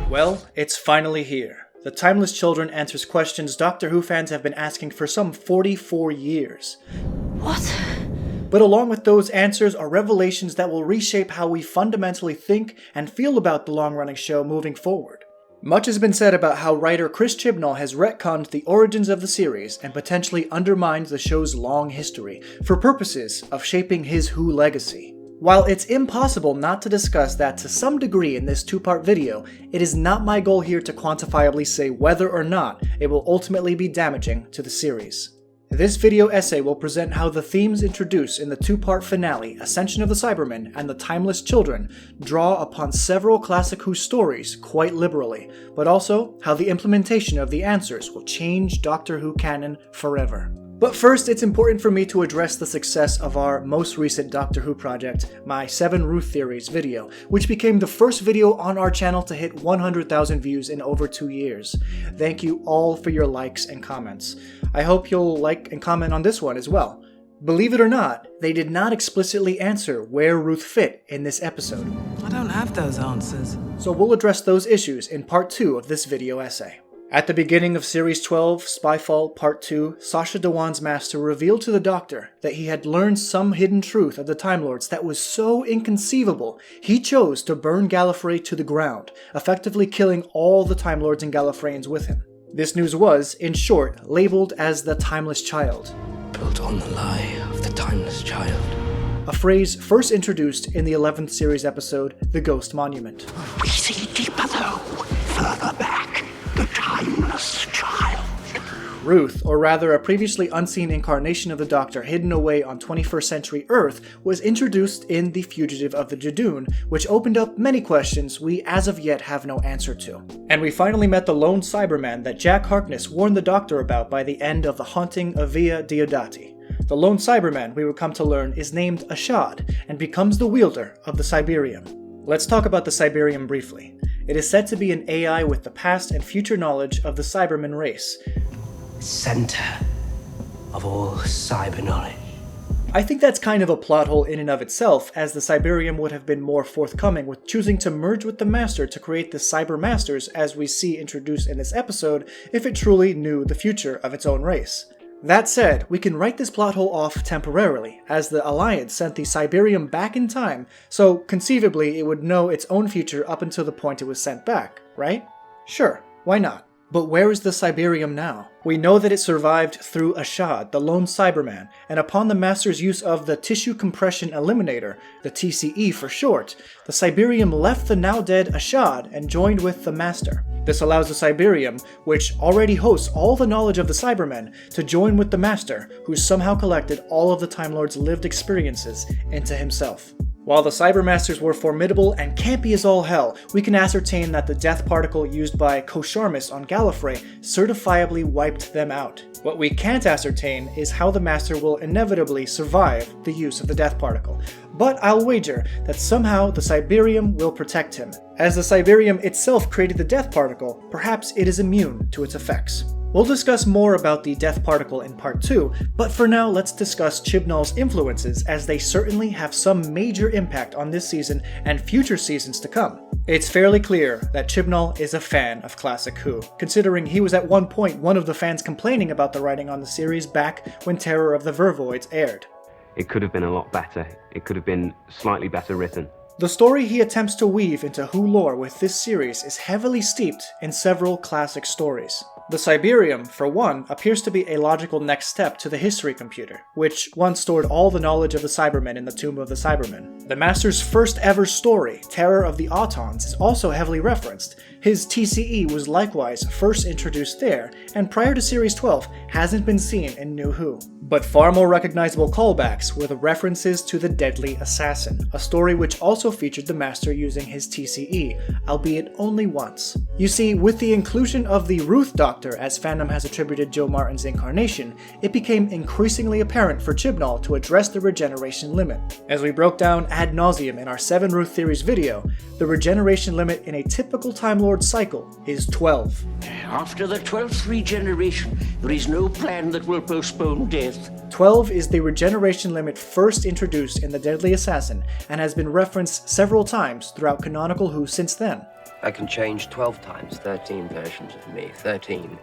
Well, it's finally here. The Timeless Children answers questions Doctor Who fans have been asking for some 44 years. What? But along with those answers are revelations that will reshape how we fundamentally think and feel about the long-running show moving forward. Much has been said about how writer Chris Chibnall has retconned the origins of the series and potentially undermined the show's long history for purposes of shaping his Who legacy. While it's impossible not to discuss that to some degree in this two-part video, it is not my goal here to quantifiably say whether or not it will ultimately be damaging to the series. This video essay will present how the themes introduced in the two-part finale, Ascension of the Cybermen and the Timeless Children, draw upon several classic Who stories quite liberally, but also how the implementation of the answers will change Doctor Who canon forever. But first, it's important for me to address the success of our most recent Doctor Who project, my 7 Ruth Theories video, which became the first video on our channel to hit 100,000 views in over 2 years. Thank you all for your likes and comments. I hope you'll like and comment on this one as well. Believe it or not, they did not explicitly answer where Ruth fit in this episode. I don't have those answers. So we'll address those issues in part 2 of this video essay. At the beginning of Series 12, Spyfall Part 2, Sacha Dhawan's master revealed to the Doctor that he had learned some hidden truth of the Time Lords that was so inconceivable, he chose to burn Gallifrey to the ground, effectively killing all the Time Lords and Gallifreyans with him. This news was, in short, labeled as the Timeless Child. Built on the lie of the Timeless Child. A phrase first introduced in the 11th series episode, The Ghost Monument. We see deeper though, further back. The Timeless Child. Ruth, or rather a previously unseen incarnation of the Doctor hidden away on 21st century Earth, was introduced in The Fugitive of the Judoon, which opened up many questions we as of yet have no answer to. And we finally met the lone Cyberman that Jack Harkness warned the Doctor about by the end of The Haunting of Via Diodati. The lone Cyberman, we would come to learn, is named Ashad and becomes the wielder of the cyberium. Let's talk about the cyberium briefly. It is said to be an AI with the past and future knowledge of the Cyberman race. Center of all cyber knowledge. I think that's kind of a plot hole in and of itself, as the Cyberium would have been more forthcoming with choosing to merge with the Master to create the Cyber Masters as we see introduced in this episode if it truly knew the future of its own race. That said, we can write this plot hole off temporarily, as the Alliance sent the Cyberium back in time, so conceivably it would know its own future up until the point it was sent back, right? Sure, why not? But where is the Cyberium now? We know that it survived through Ashad, the lone Cyberman, and upon the Master's use of the Tissue Compression Eliminator, the TCE for short, the Cyberium left the now-dead Ashad and joined with the Master. This allows the Cyberium, which already hosts all the knowledge of the Cybermen, to join with the Master, who somehow collected all of the Time Lord's lived experiences into himself. While the Cybermasters were formidable and campy as all hell, we can ascertain that the death particle used by Kosharmus on Gallifrey certifiably wiped them out. What we can't ascertain is how the Master will inevitably survive the use of the death particle, but I'll wager that somehow the Cyberium will protect him. As the Cyberium itself created the death particle, perhaps it is immune to its effects. We'll discuss more about the death particle in part 2, but for now let's discuss Chibnall's influences, as they certainly have some major impact on this season and future seasons to come. It's fairly clear that Chibnall is a fan of classic Who, considering he was at one point one of the fans complaining about the writing on the series back when Terror of the Vervoids aired. It could have been a lot better. It could have been slightly better written. The story he attempts to weave into Who lore with this series is heavily steeped in several classic stories. The Cyberium, for one, appears to be a logical next step to the history computer, which once stored all the knowledge of the Cybermen in the Tomb of the Cybermen. The Master's first ever story, Terror of the Autons, is also heavily referenced. His TCE was likewise first introduced there, and prior to Series 12, hasn't been seen in New Who. But far more recognizable callbacks were the references to the Deadly Assassin, a story which also featured the Master using his TCE, albeit only once. You see, with the inclusion of the Ruth Doctor, as fandom has attributed Joe Martin's incarnation, it became increasingly apparent for Chibnall to address the regeneration limit. As we broke down ad nauseum in our 7 Ruth Theories video, the regeneration limit in a typical Time Lord cycle is 12. After the 12th regeneration, there is no plan that will postpone death. 12 is the regeneration limit first introduced in The Deadly Assassin, and has been referenced several times throughout canonical Who since then. I can change 12 times 13 versions of me. 13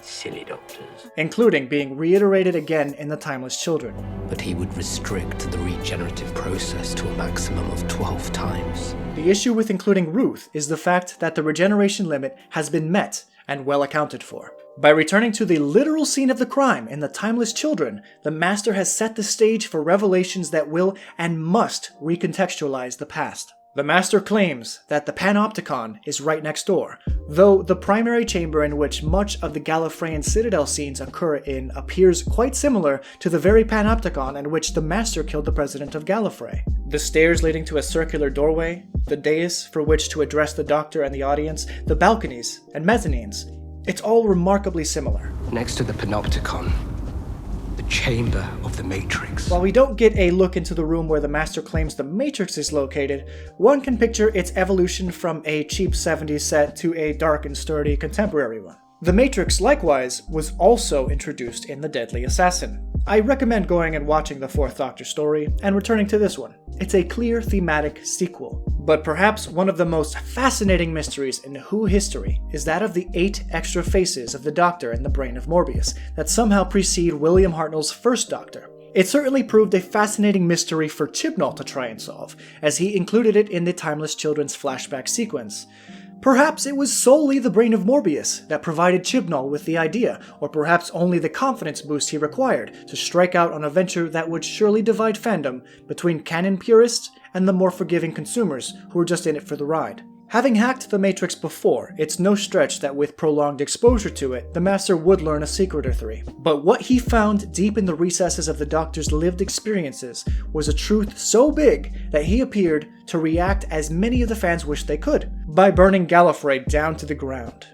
silly doctors. Including being reiterated again in the Timeless Children. But he would restrict the regenerative process to a maximum of 12 times. The issue with including Ruth is the fact that the regeneration limit has been met and well accounted for. By returning to the literal scene of the crime in the Timeless Children, the Master has set the stage for revelations that will and must recontextualize the past. The Master claims that the Panopticon is right next door, though the primary chamber in which much of the Gallifreyan Citadel scenes occur in appears quite similar to the very Panopticon in which the Master killed the President of Gallifrey. The stairs leading to a circular doorway, the dais for which to address the Doctor and the audience, the balconies and mezzanines, it's all remarkably similar. Next to the Panopticon, the Chamber of the Matrix. While we don't get a look into the room where the Master claims the Matrix is located, one can picture its evolution from a cheap 70s set to a dark and sturdy contemporary one. The Matrix, likewise, was also introduced in The Deadly Assassin. I recommend going and watching the Fourth Doctor story and returning to this one. It's a clear thematic sequel. But perhaps one of the most fascinating mysteries in Who history is that of the 8 extra faces of the Doctor in the brain of Morbius that somehow precede William Hartnell's first Doctor. It certainly proved a fascinating mystery for Chibnall to try and solve, as he included it in the Timeless Children's flashback sequence. Perhaps it was solely the brain of Morbius that provided Chibnall with the idea, or perhaps only the confidence boost he required to strike out on a venture that would surely divide fandom between canon purists and the more forgiving consumers who were just in it for the ride. Having hacked the Matrix before, it's no stretch that with prolonged exposure to it, the Master would learn a secret or 3. But what he found deep in the recesses of the Doctor's lived experiences was a truth so big that he appeared to react as many of the fans wished they could, by burning Gallifrey down to the ground.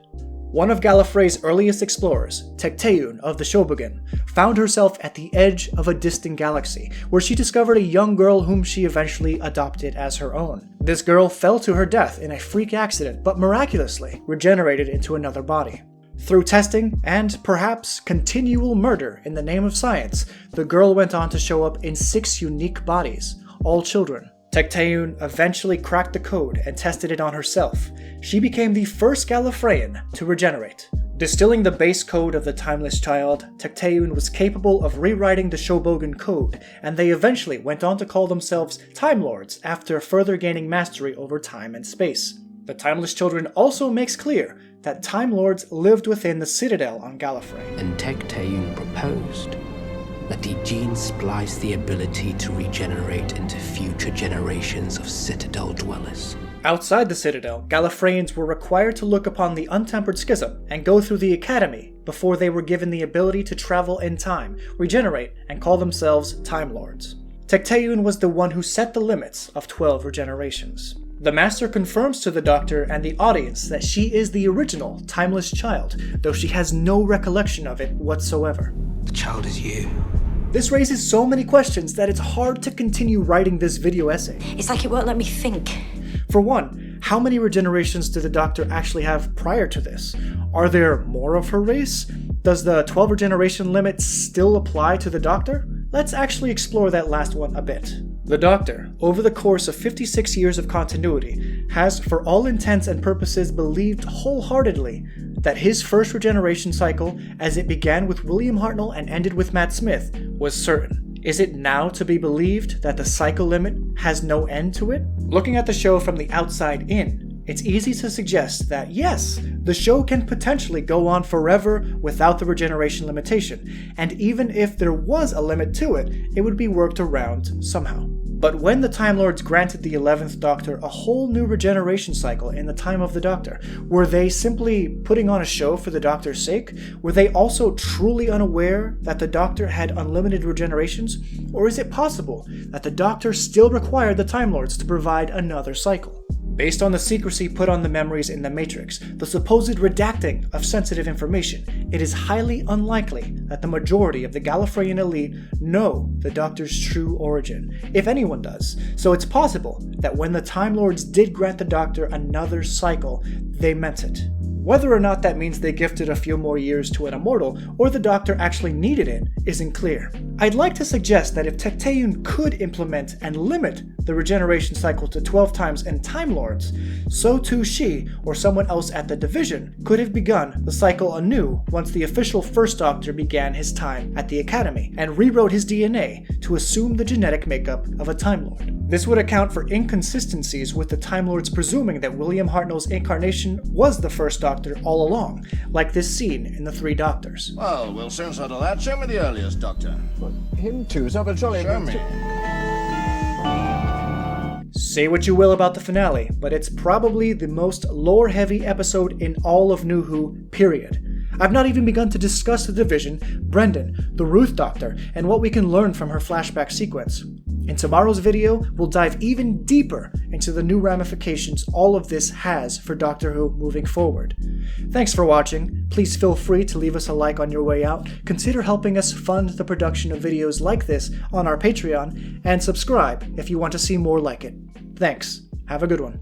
One of Gallifrey's earliest explorers, Tecteun of the Shobogen, found herself at the edge of a distant galaxy, where she discovered a young girl whom she eventually adopted as her own. This girl fell to her death in a freak accident, but miraculously regenerated into another body. Through testing, and perhaps continual murder in the name of science, the girl went on to show up in 6 unique bodies, all children. Tecteun eventually cracked the code and tested it on herself. She became the first Gallifreyan to regenerate. Distilling the base code of the Timeless Child, Tecteun was capable of rewriting the Shobogen code, and they eventually went on to call themselves Time Lords after further gaining mastery over time and space. The Timeless Children also makes clear that Time Lords lived within the Citadel on Gallifrey. And Tecteun proposed that the gene splice the ability to regenerate into future generations of Citadel dwellers. Outside the Citadel, Gallifreyans were required to look upon the Untempered Schism and go through the Academy before they were given the ability to travel in time, regenerate, and call themselves Time Lords. Tecteun was the one who set the limits of 12 regenerations. The Master confirms to the Doctor and the audience that she is the original Timeless Child, though she has no recollection of it whatsoever. The child is you. This raises so many questions that it's hard to continue writing this video essay. It's like it won't let me think. For one, how many regenerations did the Doctor actually have prior to this? Are there more of her race? Does the 12 regeneration limit still apply to the Doctor? Let's actually explore that last one a bit. The Doctor, over the course of 56 years of continuity, has for all intents and purposes believed wholeheartedly that his first regeneration cycle, as it began with William Hartnell and ended with Matt Smith, was certain. Is it now to be believed that the cycle limit has no end to it? Looking at the show from the outside in, it's easy to suggest that yes, the show can potentially go on forever without the regeneration limitation, and even if there was a limit to it, it would be worked around somehow. But when the Time Lords granted the 11th Doctor a whole new regeneration cycle in the time of the Doctor, were they simply putting on a show for the Doctor's sake? Were they also truly unaware that the Doctor had unlimited regenerations? Or is it possible that the Doctor still required the Time Lords to provide another cycle? Based on the secrecy put on the memories in the Matrix, the supposed redacting of sensitive information, it is highly unlikely that the majority of the Gallifreyan elite know the Doctor's true origin, if anyone does. So it's possible that when the Time Lords did grant the Doctor another cycle, they meant it. Whether or not that means they gifted a few more years to an immortal, or the Doctor actually needed it, isn't clear. I'd like to suggest that if Tecteun could implement and limit the regeneration cycle to 12 times in Time Lords, so too she, or someone else at the Division, could have begun the cycle anew once the official First Doctor began his time at the Academy, and rewrote his DNA to assume the genetic makeup of a Time Lord. This would account for inconsistencies with the Time Lords presuming that William Hartnell's incarnation was the First Doctor all along, like this scene in The Three Doctors. Well, we'll soon settle that. Show me the earliest Doctor. Him too, so but surely... Show me. Say what you will about the finale, but it's probably the most lore-heavy episode in all of New Who, period. I've not even begun to discuss the Division, Brendan, the Ruth Doctor, and what we can learn from her flashback sequence. In tomorrow's video, we'll dive even deeper into the new ramifications all of this has for Doctor Who moving forward. Thanks for watching. Please feel free to leave us a like on your way out, consider helping us fund the production of videos like this on our Patreon, and subscribe if you want to see more like it. Thanks. Have a good one.